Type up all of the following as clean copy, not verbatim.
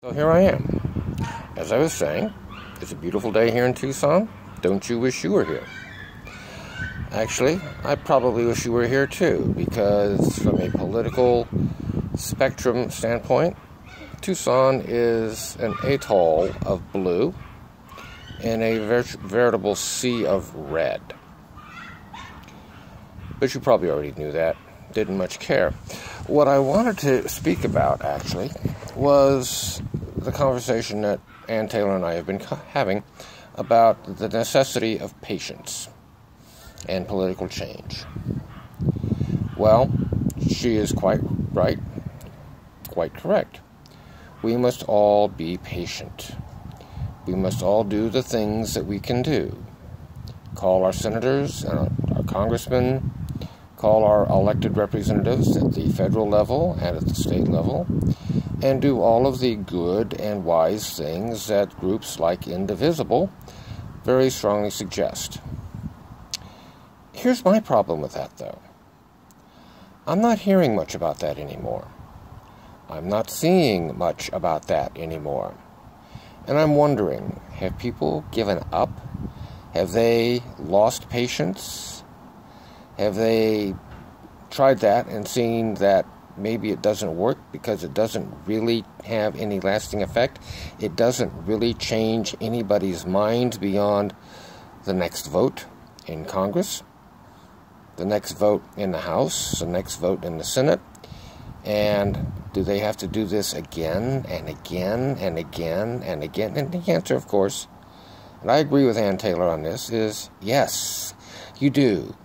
So here I am. As I was saying, it's a beautiful day here in Tucson. Don't you wish you were here? Actually, I probably wish you were here too, because from a political spectrum standpoint, Tucson is an atoll of blue and a veritable sea of red. But you probably already knew that. Didn't much care. What I wanted to speak about, actually, was the conversation that Ann Taylor and I have been having about the necessity of patience and political change. Well, she is quite right, quite correct. We must all be patient. We must all do the things that we can do. Call our senators and our congressmen, call our elected representatives at the federal level and at the state level, and do all of the good and wise things that groups like Indivisible very strongly suggest. Here's my problem with that, though. I'm not hearing much about that anymore. I'm not seeing much about that anymore. And I'm wondering, have people given up? Have they lost patience? Have they tried that and seen that maybe it doesn't work because it doesn't really have any lasting effect? It doesn't really change anybody's mind beyond the next vote in Congress, the next vote in the House, the next vote in the Senate. And do they have to do this again and again and again and again? And the answer, of course, and I agree with Ann Taylor on this, is yes, you do.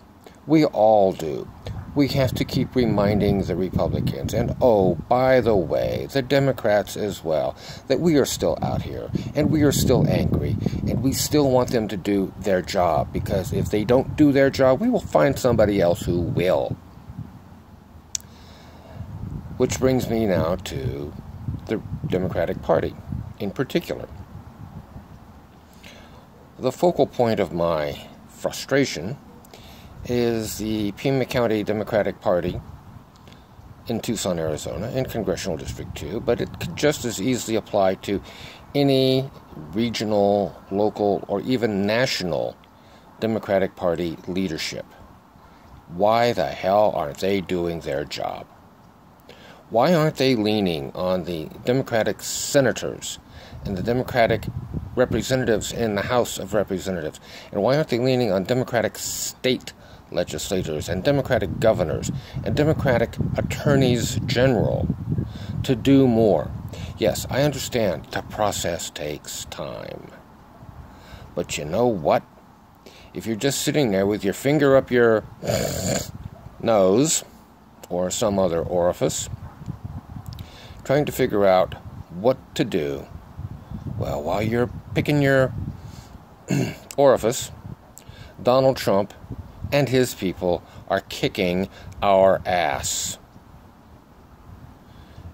We all do. We have to keep reminding the Republicans, and oh, by the way, the Democrats as well, that we are still out here, and we are still angry, and we still want them to do their job, because if they don't do their job, we will find somebody else who will. Which brings me now to the Democratic Party in particular. The focal point of my frustration is the Pima County Democratic Party in Tucson, Arizona, in Congressional District 2, but it could just as easily apply to any regional, local, or even national Democratic Party leadership. Why the hell aren't they doing their job? Why aren't they leaning on the Democratic senators and the Democratic representatives in the House of Representatives? And why aren't they leaning on Democratic state legislators and Democratic governors and Democratic attorneys general to do more? Yes, I understand the process takes time. But you know what? If you're just sitting there with your finger up your nose or some other orifice, trying to figure out what to do, well, while you're picking your orifice, Donald Trump and his people are kicking our ass.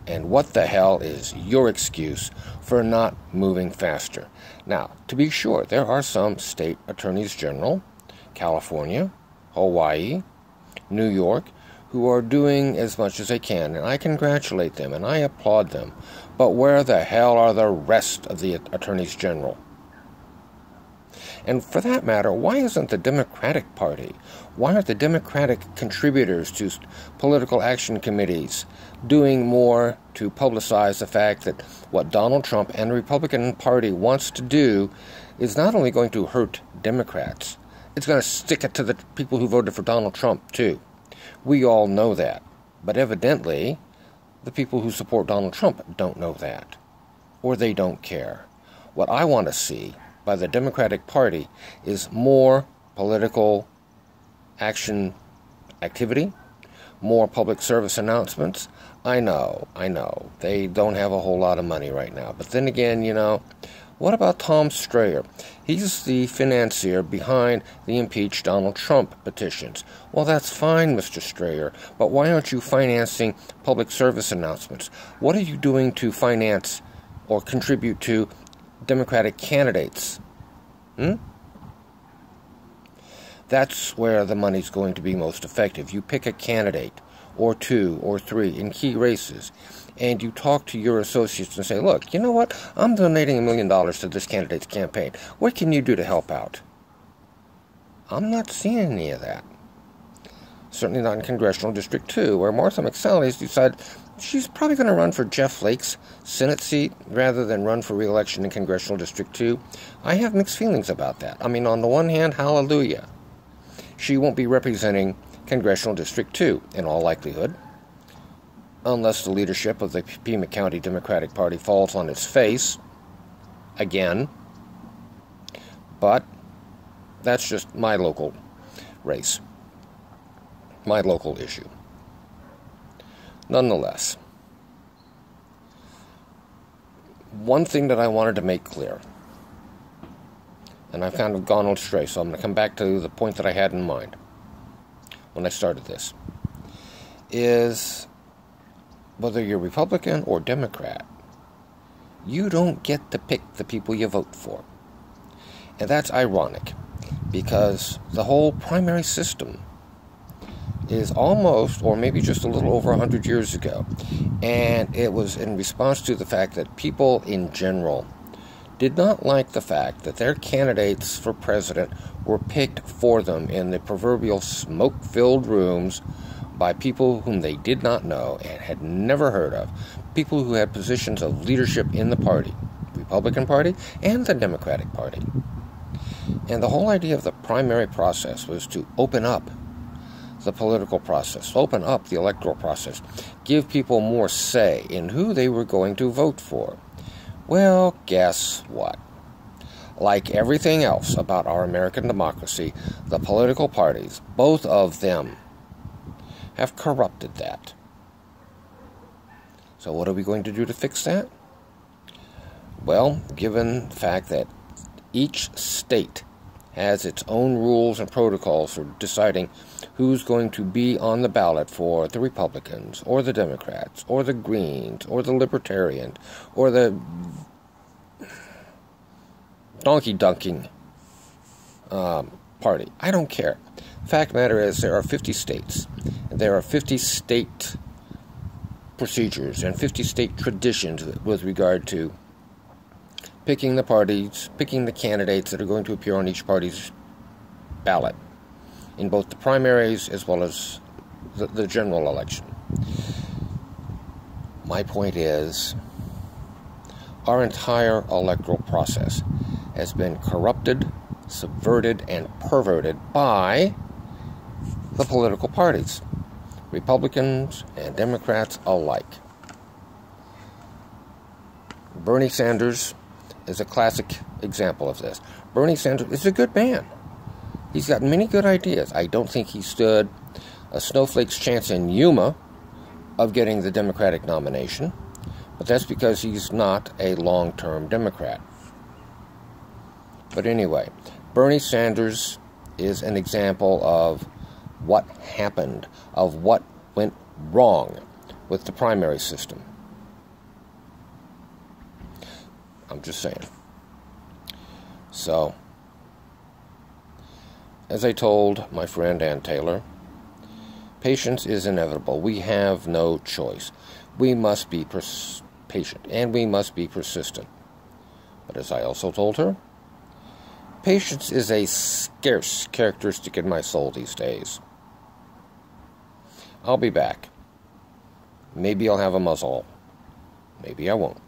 And what the hell is your excuse for not moving faster? Now, to be sure, there are some state attorneys general, California, Hawaii, New York, who are doing as much as they can, and I congratulate them and I applaud them. But where the hell are the rest of the attorneys general? And for that matter, why isn't the Democratic Party, why aren't the Democratic contributors to political action committees doing more to publicize the fact that what Donald Trump and the Republican Party wants to do is not only going to hurt Democrats, it's going to stick it to the people who voted for Donald Trump too. We all know that. But evidently, the people who support Donald Trump don't know that. Or they don't care. What I want to see by the Democratic Party is more political action activity, more public service announcements. I know, they don't have a whole lot of money right now. But then again, what about Tom Strayer? He's the financier behind the impeach Donald Trump petitions. Well, that's fine, Mr. Strayer, but why aren't you financing public service announcements? What are you doing to finance or contribute to Democratic candidates? That's where the money's going to be most effective. You pick a candidate, or two, or three, in key races, and you talk to your associates and say, look, you know what? I'm donating $1 million to this candidate's campaign. What can you do to help out? I'm not seeing any of that. Certainly not in Congressional District 2, where Martha McSally has decided she's probably going to run for Jeff Flake's Senate seat rather than run for re-election in Congressional District 2. I have mixed feelings about that. I mean, on the one hand, hallelujah. She won't be representing Congressional District 2, in all likelihood, unless the leadership of the Pima County Democratic Party falls on its face again. But that's just my local race, my local issue. Nonetheless, one thing that I wanted to make clear, and I've kind of gone astray, so I'm going to come back to the point that I had in mind when I started this, is whether you're Republican or Democrat, you don't get to pick the people you vote for. And that's ironic, because the whole primary system is almost, or maybe just a little over 100 years ago. And it was in response to the fact that people in general did not like the fact that their candidates for president were picked for them in the proverbial smoke-filled rooms by people whom they did not know and had never heard of, people who had positions of leadership in the party, Republican Party and the Democratic Party. And the whole idea of the primary process was to open up the political process, open up the electoral process, give people more say in who they were going to vote for. Well, guess what? Like everything else about our American democracy, the political parties, both of them, have corrupted that. So what are we going to do to fix that? Well, given the fact that each state has its own rules and protocols for deciding who's going to be on the ballot for the Republicans, or the Democrats, or the Greens, or the Libertarians, or the donkey-dunking party. I don't care. Fact matter is, there are 50 states. And there are 50 state procedures and 50 state traditions with regard to picking the parties, picking the candidates that are going to appear on each party's ballot in both the primaries as well as the general election. My point is, our entire electoral process has been corrupted, subverted, and perverted by the political parties, Republicans and Democrats alike. Bernie Sanders is a classic example of this. Bernie Sanders is a good man. He's got many good ideas. I don't think he stood a snowflake's chance in Yuma of getting the Democratic nomination, but that's because he's not a long-term Democrat. But anyway, Bernie Sanders is an example of what happened, of what went wrong with the primary system. I'm just saying. So, as I told my friend Ann Taylor, patience is inevitable. We have no choice. We must be patient, and we must be persistent. But as I also told her, patience is a scarce characteristic in my soul these days. I'll be back. Maybe I'll have a muzzle. Maybe I won't.